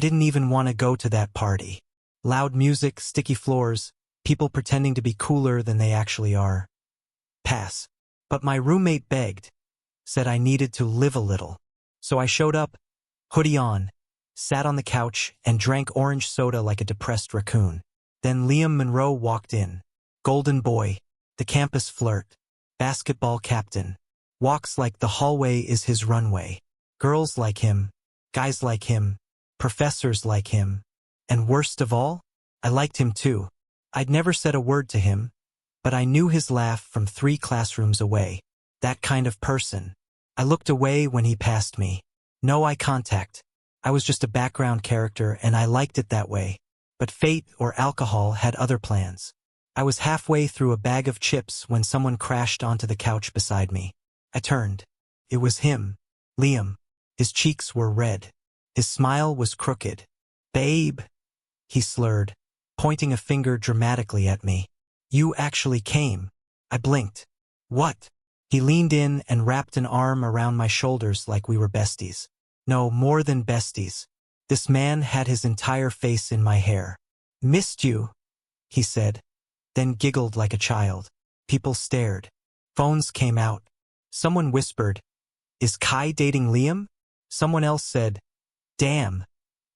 didn't even want to go to that party. Loud music, sticky floors, people pretending to be cooler than they actually are. Pass. But my roommate begged, said I needed to live a little. So I showed up, hoodie on, sat on the couch, and drank orange soda like a depressed raccoon. Then Liam Monroe walked in. Golden boy, the campus flirt, basketball captain. Walks like the hallway is his runway. Girls like him, guys like him, professors like him. And worst of all, I liked him too. I'd never said a word to him, but I knew his laugh from 3 classrooms away. That kind of person. I looked away when he passed me. No eye contact. I was just a background character and I liked it that way. But fate or alcohol had other plans. I was halfway through a bag of chips when someone crashed onto the couch beside me. I turned. It was him, Liam. His cheeks were red. His smile was crooked. Babe, he slurred, pointing a finger dramatically at me. You actually came. I blinked. What? He leaned in and wrapped an arm around my shoulders like we were besties. No, more than besties. This man had his entire face in my hair. Missed you, he said, then giggled like a child. People stared. Phones came out. Someone whispered, "Is Kai dating Liam?" Someone else said, "Damn,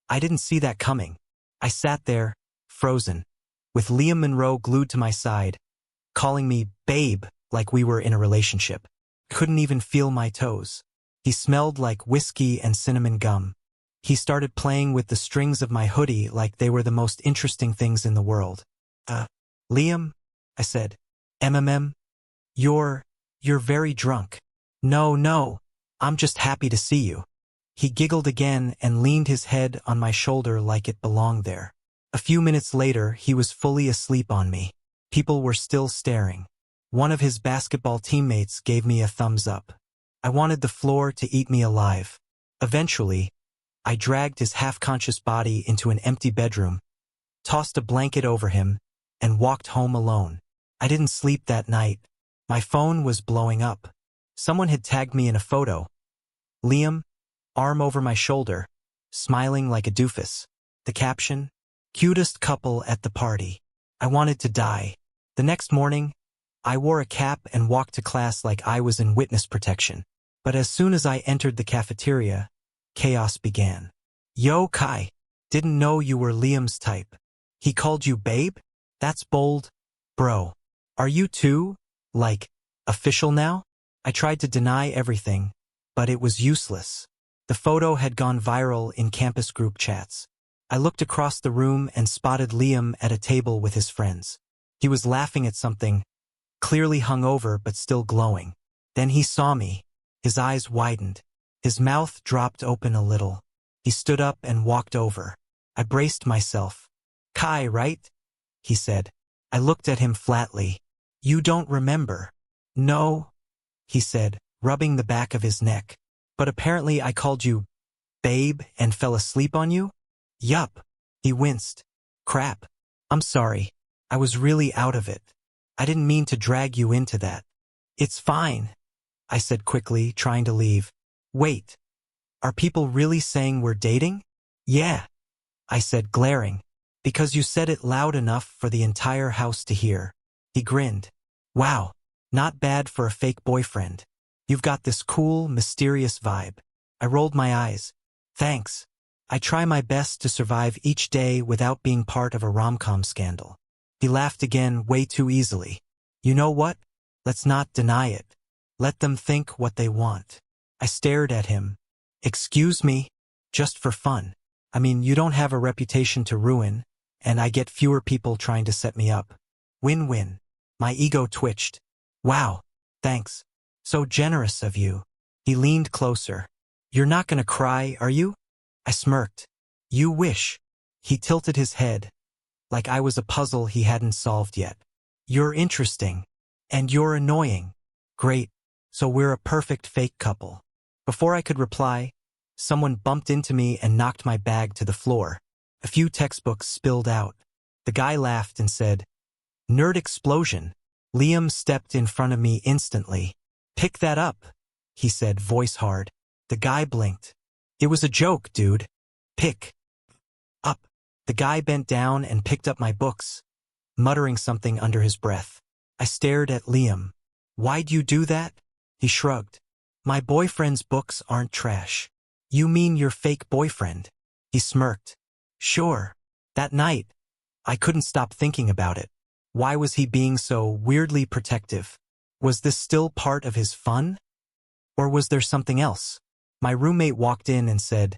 I didn't see that coming." I sat there, frozen, with Liam Monroe glued to my side, calling me babe like we were in a relationship. Couldn't even feel my toes. He smelled like whiskey and cinnamon gum. He started playing with the strings of my hoodie like they were the most interesting things in the world. Liam, I said. You're very drunk. No, I'm just happy to see you. He giggled again and leaned his head on my shoulder like it belonged there. A few minutes later, he was fully asleep on me. People were still staring. One of his basketball teammates gave me a thumbs up. I wanted the floor to eat me alive. Eventually, I dragged his half-conscious body into an empty bedroom, tossed a blanket over him, and walked home alone. I didn't sleep that night. My phone was blowing up. Someone had tagged me in a photo. Liam, arm over my shoulder, smiling like a doofus. The caption, "Cutest couple at the party." I wanted to die. The next morning, I wore a cap and walked to class like I was in witness protection. But as soon as I entered the cafeteria, chaos began. Yo, Kai, didn't know you were Liam's type. He called you babe? That's bold. Bro, are you too, like, official now? I tried to deny everything, but it was useless. The photo had gone viral in campus group chats. I looked across the room and spotted Liam at a table with his friends. He was laughing at something, clearly hungover but still glowing. Then he saw me. His eyes widened. His mouth dropped open a little. He stood up and walked over. I braced myself. Kai, right? He said. I looked at him flatly. You don't remember? No, he said, rubbing the back of his neck. But apparently I called you babe and fell asleep on you? Yup. He winced. Crap. I'm sorry. I was really out of it. I didn't mean to drag you into that. It's fine, I said quickly, trying to leave. Wait. Are people really saying we're dating? Yeah, I said, glaring. Because you said it loud enough for the entire house to hear. He grinned. Wow, not bad for a fake boyfriend. You've got this cool, mysterious vibe. I rolled my eyes. Thanks. I try my best to survive each day without being part of a rom-com scandal. He laughed again, way too easily. You know what? Let's not deny it. Let them think what they want. I stared at him. Excuse me? Just for fun. I mean, you don't have a reputation to ruin, and I get fewer people trying to set me up. Win-win. My ego twitched. Wow, thanks. So generous of you. He leaned closer. You're not gonna cry, are you? I smirked. You wish. He tilted his head, like I was a puzzle he hadn't solved yet. You're interesting. And you're annoying. Great. So we're a perfect fake couple. Before I could reply, someone bumped into me and knocked my bag to the floor. A few textbooks spilled out. The guy laughed and said, Nerd explosion. Liam stepped in front of me instantly. Pick that up, he said, voice hard. The guy blinked. It was a joke, dude. Pick The guy bent down and picked up my books, muttering something under his breath. I stared at Liam. Why'd you do that? He shrugged. My boyfriend's books aren't trash. You mean your fake boyfriend? He smirked. Sure. That night, I couldn't stop thinking about it. Why was he being so weirdly protective? Was this still part of his fun? Or was there something else? My roommate walked in and said,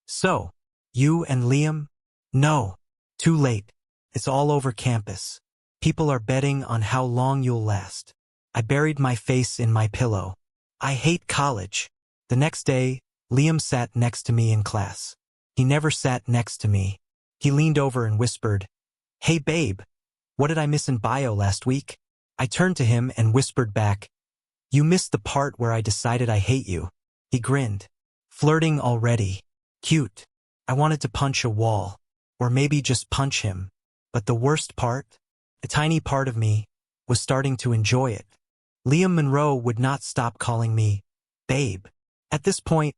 So, you and Liam? No. Too late. It's all over campus. People are betting on how long you'll last. I buried my face in my pillow. I hate college. The next day, Liam sat next to me in class. He never sat next to me. He leaned over and whispered, Hey babe, what did I miss in bio last week? I turned to him and whispered back, You missed the part where I decided I hate you. He grinned. Flirting already. Cute. I wanted to punch a wall. Or maybe just punch him. But the worst part? A tiny part of me was starting to enjoy it. Liam Monroe would not stop calling me babe. At this point,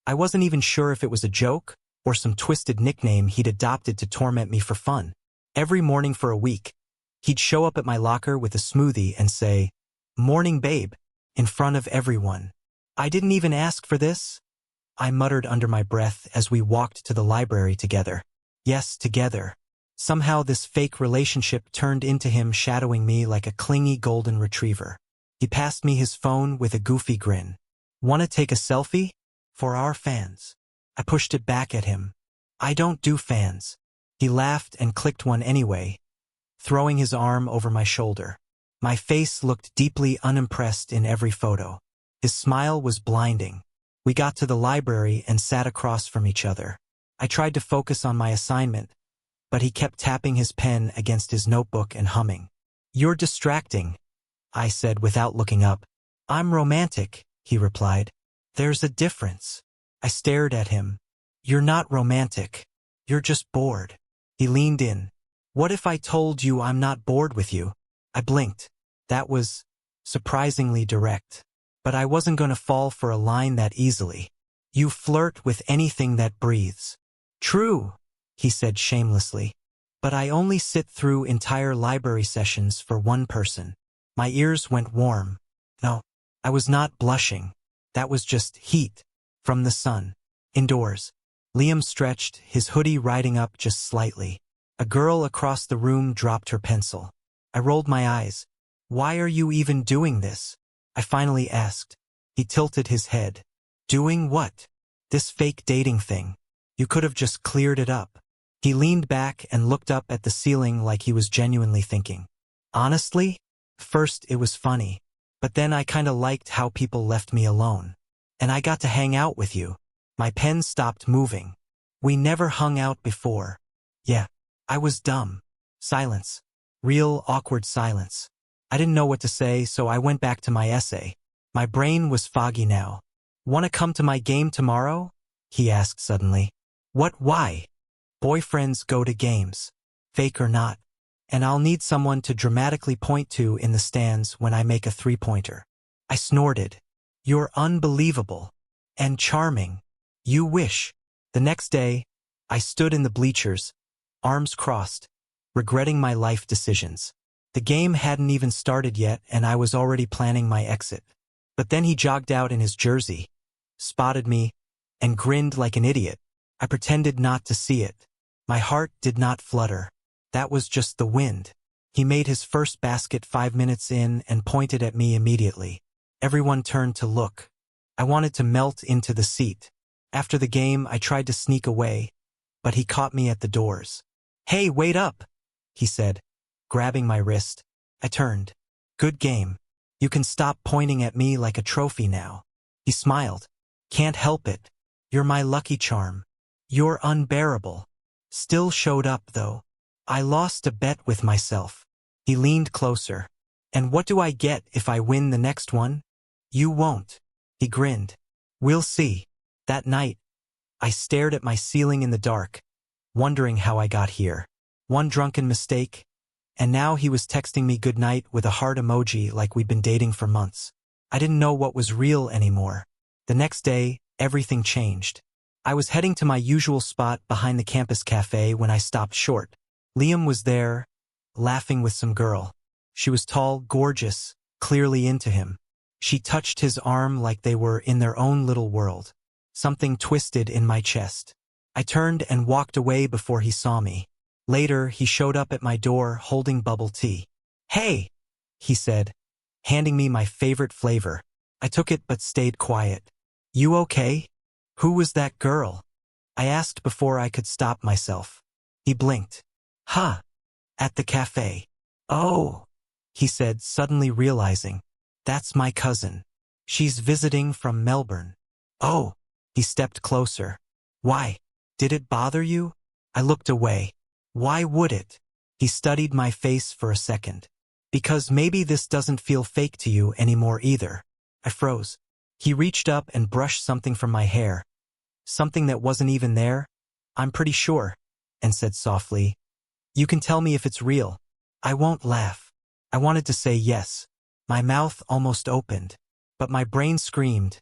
I wasn't even sure if it was a joke or some twisted nickname he'd adopted to torment me for fun. Every morning for a week, he'd show up at my locker with a smoothie and say, Morning babe, in front of everyone. I didn't even ask for this, I muttered under my breath as we walked to the library together. Yes, together. Somehow this fake relationship turned into him shadowing me like a clingy golden retriever. He passed me his phone with a goofy grin. Want to take a selfie? For our fans. I pushed it back at him. I don't do fans. He laughed and clicked one anyway, throwing his arm over my shoulder. My face looked deeply unimpressed in every photo. His smile was blinding. We got to the library and sat across from each other. I tried to focus on my assignment, but he kept tapping his pen against his notebook and humming. You're distracting, I said without looking up. I'm romantic, he replied. There's a difference. I stared at him. You're not romantic. You're just bored. He leaned in. What if I told you I'm not bored with you? I blinked. That was surprisingly direct. But I wasn't going to fall for a line that easily. You flirt with anything that breathes. True, he said shamelessly. But I only sit through entire library sessions for one person. My ears went warm. No, I was not blushing. That was just heat from the sun. Indoors, Liam stretched, his hoodie riding up just slightly. A girl across the room dropped her pencil. I rolled my eyes. Why are you even doing this? I finally asked. He tilted his head. Doing what? This fake dating thing. You could have just cleared it up. He leaned back and looked up at the ceiling like he was genuinely thinking. Honestly, first it was funny. But then I kinda liked how people left me alone. And I got to hang out with you. My pen stopped moving. We never hung out before. Yeah, I was dumb. Silence. Real awkward silence. I didn't know what to say, so I went back to my essay. My brain was foggy now. Wanna come to my game tomorrow? He asked suddenly. What, why? Boyfriends go to games. Fake or not. And I'll need someone to dramatically point to in the stands when I make a three-pointer. I snorted. You're unbelievable. And charming. You wish. The next day, I stood in the bleachers, arms crossed, regretting my life decisions. The game hadn't even started yet and I was already planning my exit. But then he jogged out in his jersey, spotted me, and grinned like an idiot. I pretended not to see it. My heart did not flutter. That was just the wind. He made his first basket 5 minutes in and pointed at me immediately. Everyone turned to look. I wanted to melt into the seat. After the game, I tried to sneak away, but he caught me at the doors. Hey, wait up, he said, grabbing my wrist. I turned. Good game. You can stop pointing at me like a trophy now. He smiled. Can't help it. You're my lucky charm. You're unbearable. Still showed up, though. I lost a bet with myself. He leaned closer. And what do I get if I win the next one? You won't. He grinned. We'll see. That night, I stared at my ceiling in the dark, wondering how I got here. One drunken mistake, and now he was texting me goodnight with a heart emoji like we'd been dating for months. I didn't know what was real anymore. The next day, everything changed. I was heading to my usual spot behind the campus cafe when I stopped short. Liam was there, laughing with some girl. She was tall, gorgeous, clearly into him. She touched his arm like they were in their own little world. Something twisted in my chest. I turned and walked away before he saw me. Later, he showed up at my door holding bubble tea. "Hey," he said, handing me my favorite flavor. I took it but stayed quiet. "You okay? Who was that girl?" I asked before I could stop myself. He blinked. "Huh. At the cafe." "Oh," he said, suddenly realizing. "That's my cousin. She's visiting from Melbourne." "Oh." He stepped closer. "Why? Did it bother you?" I looked away. "Why would it?" He studied my face for a second. "Because maybe this doesn't feel fake to you anymore either." I froze. He reached up and brushed something from my hair. "Something that wasn't even there? I'm pretty sure," and said softly, "You can tell me if it's real. I won't laugh." I wanted to say yes. My mouth almost opened. But my brain screamed,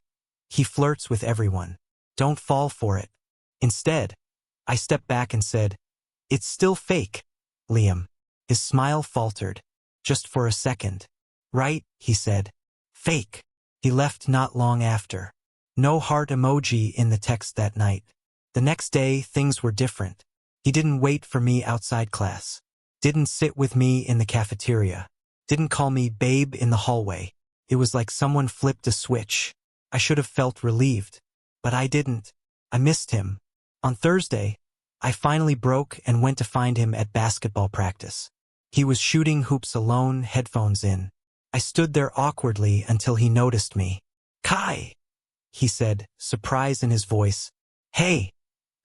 "He flirts with everyone. Don't fall for it." Instead, I stepped back and said, "It's still fake, Liam." His smile faltered, just for a second. "Right," he said. "Fake." He left not long after. No heart emoji in the text that night. The next day, things were different. He didn't wait for me outside class. Didn't sit with me in the cafeteria. Didn't call me babe in the hallway. It was like someone flipped a switch. I should have felt relieved. But I didn't. I missed him. On Thursday, I finally broke and went to find him at basketball practice. He was shooting hoops alone, headphones in. I stood there awkwardly until he noticed me. "Kai," he said, surprise in his voice. "Hey,"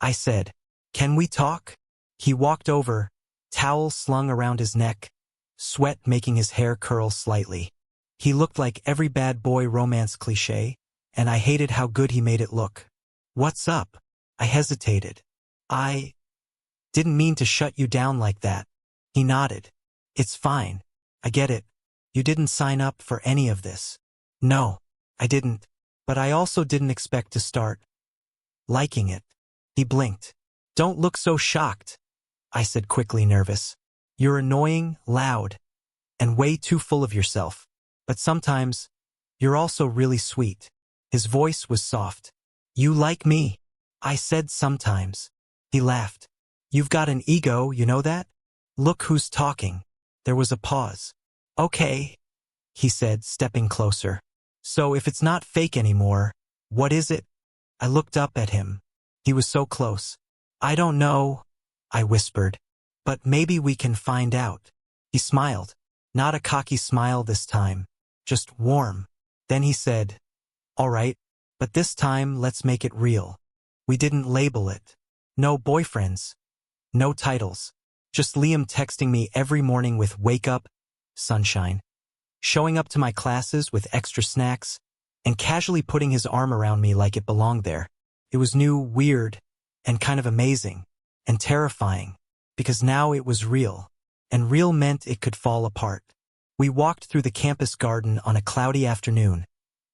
I said. "Can we talk?" He walked over, towel slung around his neck, sweat making his hair curl slightly. He looked like every bad boy romance cliché, and I hated how good he made it look. "What's up?" I hesitated. "I didn't mean to shut you down like that." He nodded. "It's fine. I get it. You didn't sign up for any of this." "No, I didn't. But I also didn't expect to start liking it." He blinked. "Don't look so shocked," I said quickly, nervous. "You're annoying, loud, and way too full of yourself. But sometimes, you're also really sweet." His voice was soft. "You like me?" I said sometimes. He laughed. "You've got an ego, you know that? Look who's talking." There was a pause. "Okay," he said, stepping closer. "So if it's not fake anymore, what is it?" I looked up at him. He was so close. "I don't know," I whispered. "But maybe we can find out." He smiled. Not a cocky smile this time. Just warm. Then he said, "All right, but this time let's make it real." We didn't label it. No boyfriends. No titles. Just Liam texting me every morning with "wake up, sunshine." Showing up to my classes with extra snacks, and casually putting his arm around me like it belonged there. It was new, weird, and kind of amazing, and terrifying, because now it was real, and real meant it could fall apart. We walked through the campus garden on a cloudy afternoon,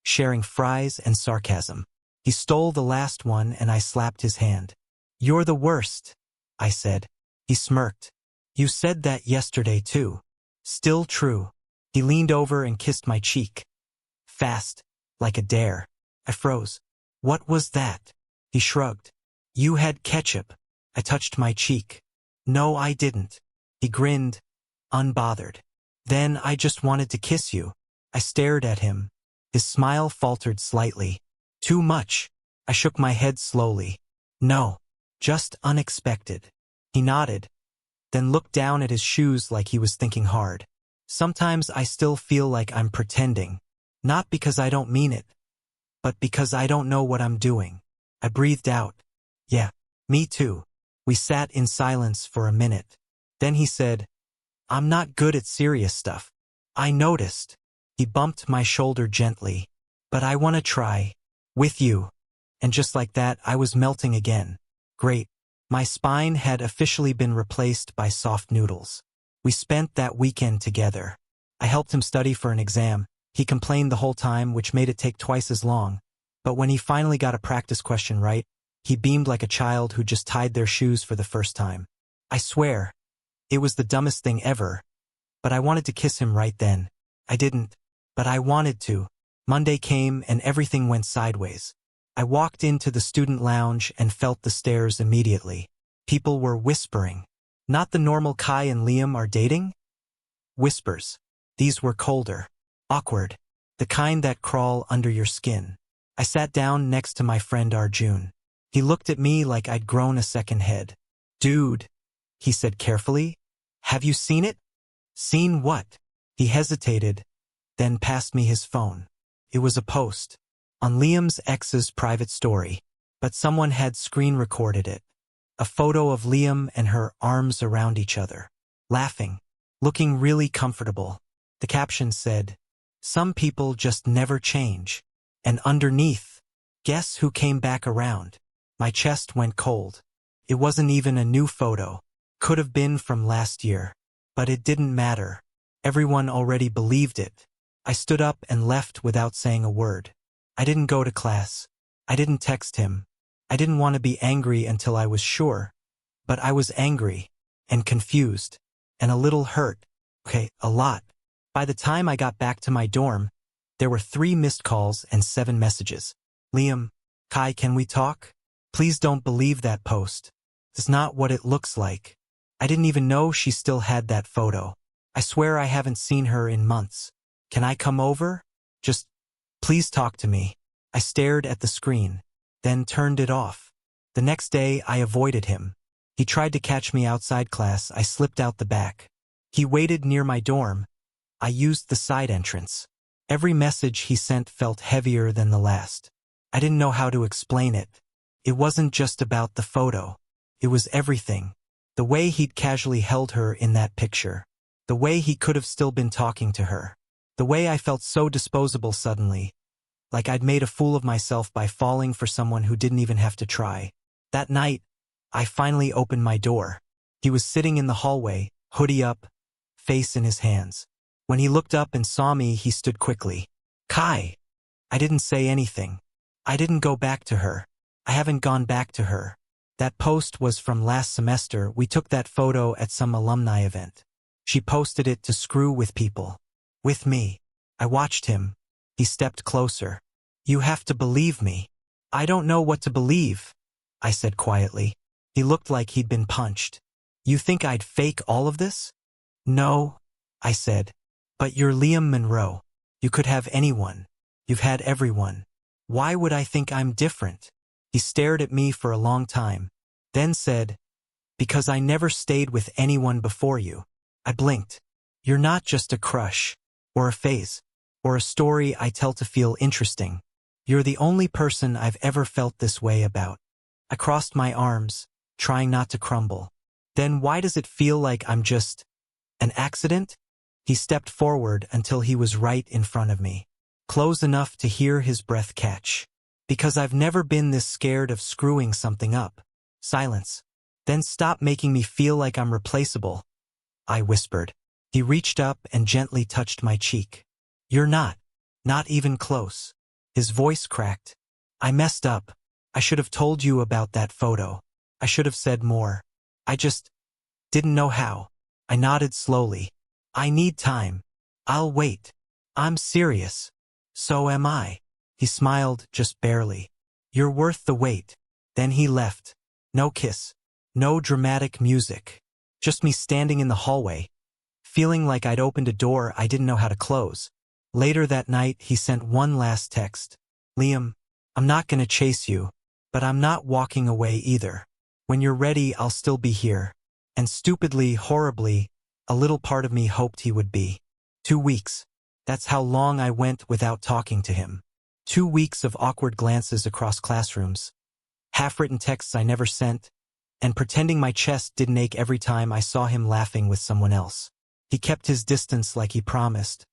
sharing fries and sarcasm. He stole the last one and I slapped his hand. "You're the worst," I said. He smirked. "You said that yesterday too." "Still true." He leaned over and kissed my cheek. Fast, like a dare. I froze. "What was that?" He shrugged. "You had ketchup." I touched my cheek. "No, I didn't." He grinned, unbothered. "Then I just wanted to kiss you." I stared at him. His smile faltered slightly. "Too much." I shook my head slowly. "No, just unexpected." He nodded, then looked down at his shoes like he was thinking hard. "Sometimes I still feel like I'm pretending. Not because I don't mean it, but because I don't know what I'm doing." I breathed out. "Yeah, me too." We sat in silence for a minute. Then he said, "I'm not good at serious stuff." I noticed. He bumped my shoulder gently. "But I want to try. With you." And just like that, I was melting again. Great. My spine had officially been replaced by soft noodles. We spent that weekend together. I helped him study for an exam. He complained the whole time, which made it take twice as long. But when he finally got a practice question right, He beamed like a child who just tied their shoes for the first time. I swear, it was the dumbest thing ever, but I wanted to kiss him right then. I didn't, but I wanted to. Monday came and everything went sideways. I walked into the student lounge and felt the stares immediately. People were whispering. Not the normal Kai and Liam are dating? Whispers. These were colder. Awkward. The kind that crawl under your skin. I sat down next to my friend Arjun. He looked at me like I'd grown a second head. Dude, he said carefully, have you seen it? Seen what? He hesitated, then passed me his phone. It was a post on Liam's ex's private story, but someone had screen recorded it. A photo of Liam and her arms around each other, laughing, looking really comfortable. The caption said, "Some people just never change." And underneath, guess who came back around? My chest went cold. It wasn't even a new photo. Could have been from last year. But it didn't matter. Everyone already believed it. I stood up and left without saying a word. I didn't go to class. I didn't text him. I didn't want to be angry until I was sure. But I was angry, and confused, and a little hurt. Okay, a lot. By the time I got back to my dorm, there were 3 missed calls and 7 messages. Liam, Kai, can we talk? Please don't believe that post. It's not what it looks like. I didn't even know she still had that photo. I swear I haven't seen her in months. Can I come over? Just, please talk to me. I stared at the screen, then turned it off. The next day, I avoided him. He tried to catch me outside class. I slipped out the back. He waited near my dorm. I used the side entrance. Every message he sent felt heavier than the last. I didn't know how to explain it. It wasn't just about the photo. It was everything. The way he'd casually held her in that picture. The way he could have still been talking to her. The way I felt so disposable suddenly. Like I'd made a fool of myself by falling for someone who didn't even have to try. That night, I finally opened my door. He was sitting in the hallway, hoodie up, face in his hands. When he looked up and saw me, he stood quickly. Kai. I didn't say anything. I didn't go back to her. I haven't gone back to her. That post was from last semester. We took that photo at some alumni event. She posted it to screw with people. With me. I watched him. He stepped closer. You have to believe me. I don't know what to believe, I said quietly. He looked like he'd been punched. You think I'd fake all of this? No, I said. But you're Liam Monroe. You could have anyone. You've had everyone. Why would I think I'm different? He stared at me for a long time, then said, because I never stayed with anyone before you. I blinked. You're not just a crush, or a phase, or a story I tell to feel interesting. You're the only person I've ever felt this way about. I crossed my arms, trying not to crumble. Then why does it feel like I'm just an accident? He stepped forward until he was right in front of me, close enough to hear his breath catch. Because I've never been this scared of screwing something up. Silence. Then stop making me feel like I'm replaceable, I whispered. He reached up and gently touched my cheek. You're not. Not even close. His voice cracked. I messed up. I should have told you about that photo. I should have said more. I just didn't know how. I nodded slowly. I need time. I'll wait. I'm serious. So am I. He smiled, just barely. You're worth the wait. Then he left. No kiss. No dramatic music. Just me standing in the hallway, feeling like I'd opened a door I didn't know how to close. Later that night, he sent one last text. Liam, I'm not gonna chase you, but I'm not walking away either. When you're ready, I'll still be here. And stupidly, horribly, a little part of me hoped he would be. 2 weeks. That's how long I went without talking to him. 2 weeks of awkward glances across classrooms, half-written texts I never sent, and pretending my chest didn't ache every time I saw him laughing with someone else. He kept his distance like he promised,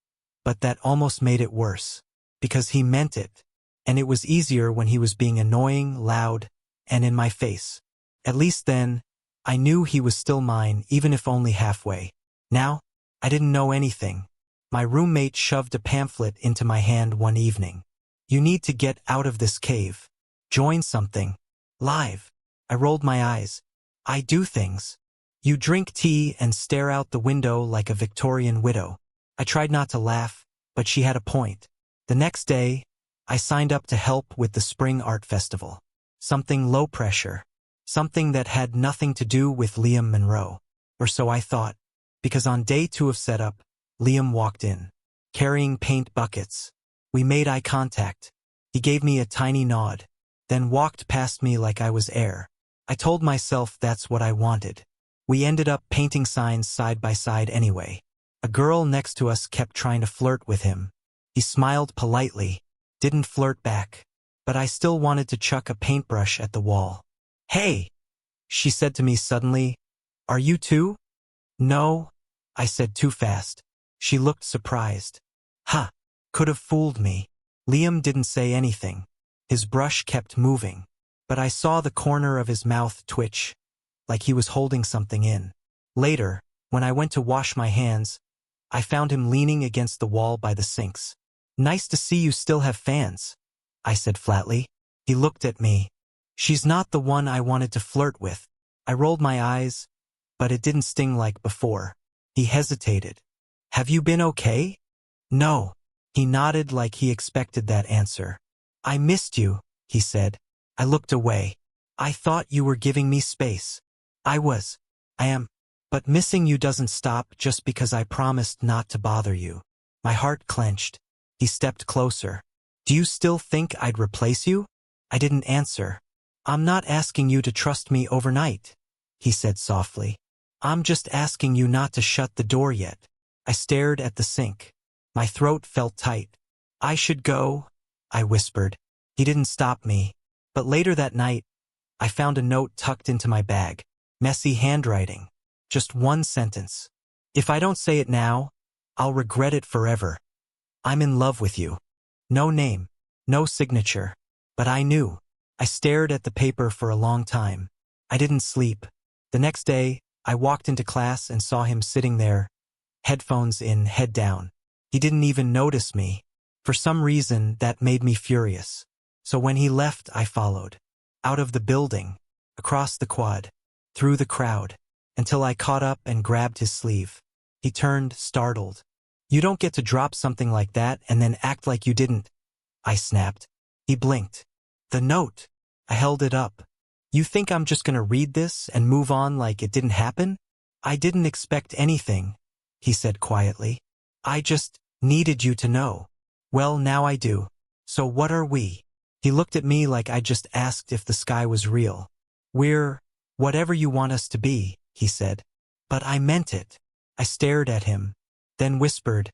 but that almost made it worse, because he meant it, and it was easier when he was being annoying, loud, and in my face. At least then, I knew he was still mine, even if only halfway. Now, I didn't know anything. My roommate shoved a pamphlet into my hand one evening. You need to get out of this cave. Join something. Live. I rolled my eyes. I do things. You drink tea and stare out the window like a Victorian widow. I tried not to laugh, but she had a point. The next day, I signed up to help with the Spring Art Festival. Something low pressure. Something that had nothing to do with Liam Monroe. Or so I thought. Because on day 2 of setup, Liam walked in, carrying paint buckets. We made eye contact. He gave me a tiny nod, then walked past me like I was air. I told myself that's what I wanted. We ended up painting signs side by side anyway. A girl next to us kept trying to flirt with him. He smiled politely, didn't flirt back, but I still wanted to chuck a paintbrush at the wall. "Hey," she said to me suddenly, "are you too?" "No," I said too fast. She looked surprised. "Ha, could have fooled me." Liam didn't say anything. His brush kept moving, but I saw the corner of his mouth twitch, like he was holding something in. Later, when I went to wash my hands, I found him leaning against the wall by the sinks. "Nice to see you still have fans," I said flatly. He looked at me. "She's not the one I wanted to flirt with." I rolled my eyes, but it didn't sting like before. He hesitated. "Have you been okay?" "No." He nodded like he expected that answer. "I missed you," he said. I looked away. "I thought you were giving me space." I am. But missing you doesn't stop just because I promised not to bother you." My heart clenched. He stepped closer. "Do you still think I'd replace you?" I didn't answer. "I'm not asking you to trust me overnight," he said softly. "I'm just asking you not to shut the door yet." I stared at the sink. My throat felt tight. "I should go," I whispered. He didn't stop me. But later that night, I found a note tucked into my bag. Messy handwriting. Just one sentence. "If I don't say it now, I'll regret it forever. I'm in love with you." No name. No signature. But I knew. I stared at the paper for a long time. I didn't sleep. The next day, I walked into class and saw him sitting there, headphones in, head down. He didn't even notice me. For some reason, that made me furious. So when he left, I followed. Out of the building, across the quad, through the crowd, until I caught up and grabbed his sleeve. He turned, startled. "You don't get to drop something like that and then act like you didn't," I snapped. He blinked. "The note." I held it up. "You think I'm just gonna read this and move on like it didn't happen?" "I didn't expect anything," he said quietly. "I just needed you to know." "Well, now I do. So what are we?" He looked at me like I just asked if the sky was real. "We're whatever you want us to be," he said. "But I meant it." I stared at him, then whispered,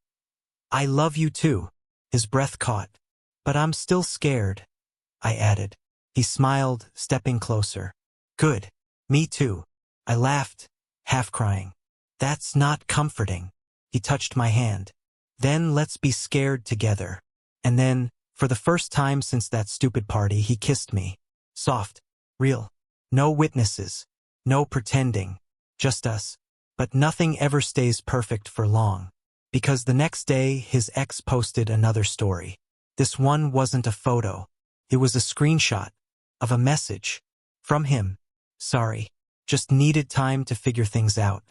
"I love you too." His breath caught. "But I'm still scared," I added. He smiled, stepping closer. "Good. Me too." I laughed, half crying. "That's not comforting." He touched my hand. "Then let's be scared together." And then, for the first time since that stupid party, he kissed me. Soft. Real. No witnesses. No pretending. Just us. But nothing ever stays perfect for long. Because the next day, his ex posted another story. This one wasn't a photo. It was a screenshot of a message. From him. "Sorry. Just needed time to figure things out.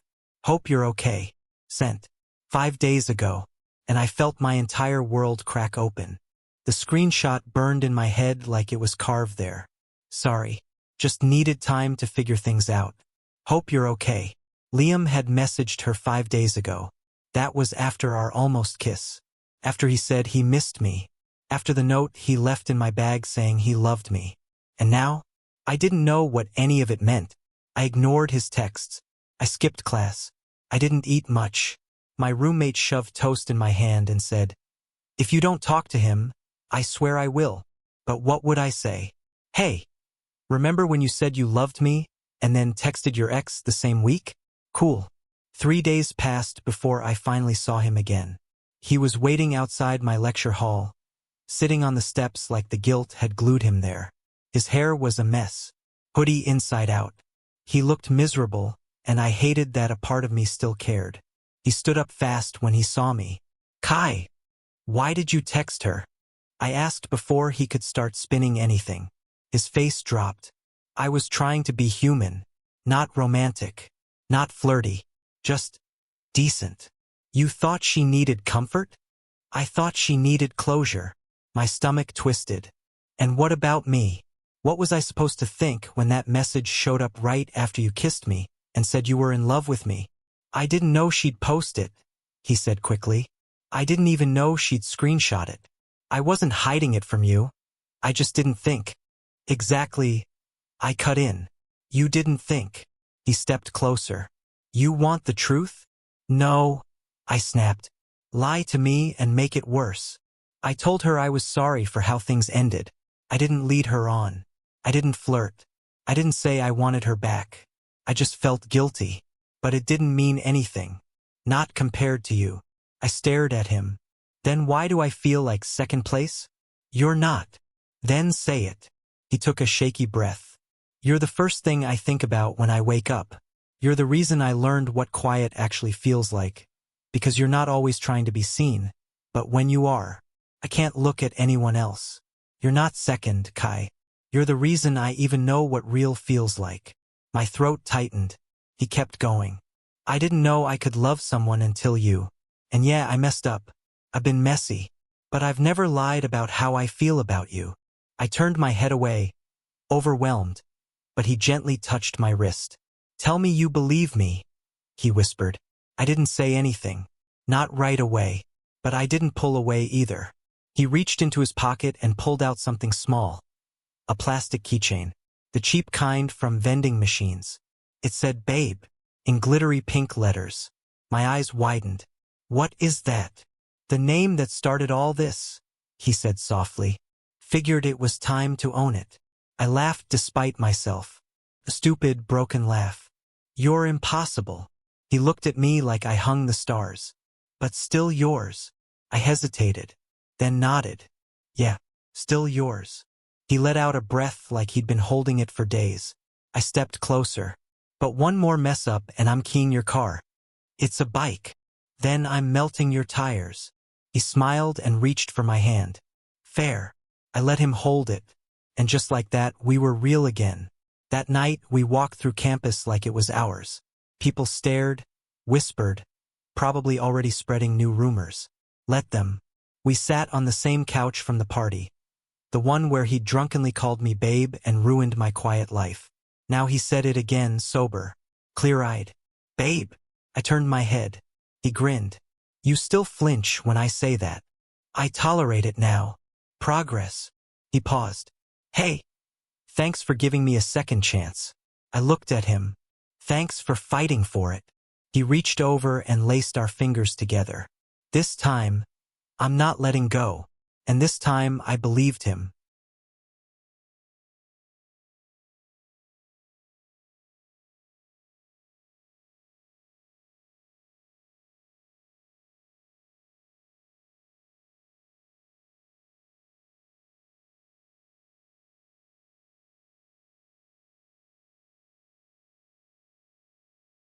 Hope you're okay." Sent. 5 days ago. And I felt my entire world crack open. The screenshot burned in my head like it was carved there. "Sorry. Just needed time to figure things out. Hope you're okay." Liam had messaged her 5 days ago. That was after our almost kiss. After he said he missed me. After the note he left in my bag saying he loved me. And now? I didn't know what any of it meant. I ignored his texts. I skipped class. I didn't eat much. My roommate shoved toast in my hand and said, "If you don't talk to him, I swear I will." But what would I say? "Hey, remember when you said you loved me and then texted your ex the same week?" Cool. 3 days passed before I finally saw him again. He was waiting outside my lecture hall, sitting on the steps like the guilt had glued him there. His hair was a mess, hoodie inside out. He looked miserable, and I hated that a part of me still cared. He stood up fast when he saw me. "Kai, why did you text her?" I asked before he could start spinning anything. His face dropped. I was trying to be human, not romantic, not flirty, just decent. You thought she needed comfort? I thought she needed closure. My stomach twisted. And what about me? What was I supposed to think when that message showed up right after you kissed me and said you were in love with me? I didn't know she'd post it, he said quickly. I didn't even know she'd screenshot it. I wasn't hiding it from you. I just didn't think. Exactly. I cut in. You didn't think. He stepped closer. You want the truth? No, I snapped. Lie to me and make it worse. I told her I was sorry for how things ended. I didn't lead her on. I didn't flirt. I didn't say I wanted her back. I just felt guilty. But it didn't mean anything. Not compared to you. I stared at him. Then why do I feel like second place? You're not. Then say it. He took a shaky breath. You're the first thing I think about when I wake up. You're the reason I learned what quiet actually feels like. Because you're not always trying to be seen. But when you are, I can't look at anyone else. You're not second, Kai. You're the reason I even know what real feels like. My throat tightened. He kept going. I didn't know I could love someone until you. And yeah, I messed up. I've been messy. But I've never lied about how I feel about you. I turned my head away, overwhelmed. But he gently touched my wrist. Tell me you believe me, he whispered. I didn't say anything. Not right away. But I didn't pull away either. He reached into his pocket and pulled out something small. A plastic keychain. The cheap kind from vending machines. It said babe, in glittery pink letters. My eyes widened. What is that? The name that started all this, he said softly. Figured it was time to own it. I laughed despite myself. A stupid, broken laugh. You're impossible. He looked at me like I hung the stars. But still yours. I hesitated, then nodded. Yeah, still yours. He let out a breath like he'd been holding it for days. I stepped closer. But one more mess up and I'm keying your car. It's a bike. Then I'm melting your tires. He smiled and reached for my hand. Fair. I let him hold it. And just like that, we were real again. That night, we walked through campus like it was ours. People stared, whispered, probably already spreading new rumors. Let them. We sat on the same couch from the party. The one where he drunkenly called me babe and ruined my quiet life. Now he said it again, sober, clear-eyed. Babe. I turned my head. He grinned. You still flinch when I say that. I tolerate it now. Progress. He paused. Hey. Thanks for giving me a second chance. I looked at him. Thanks for fighting for it. He reached over and laced our fingers together. This time, I'm not letting go. And this time I believed him.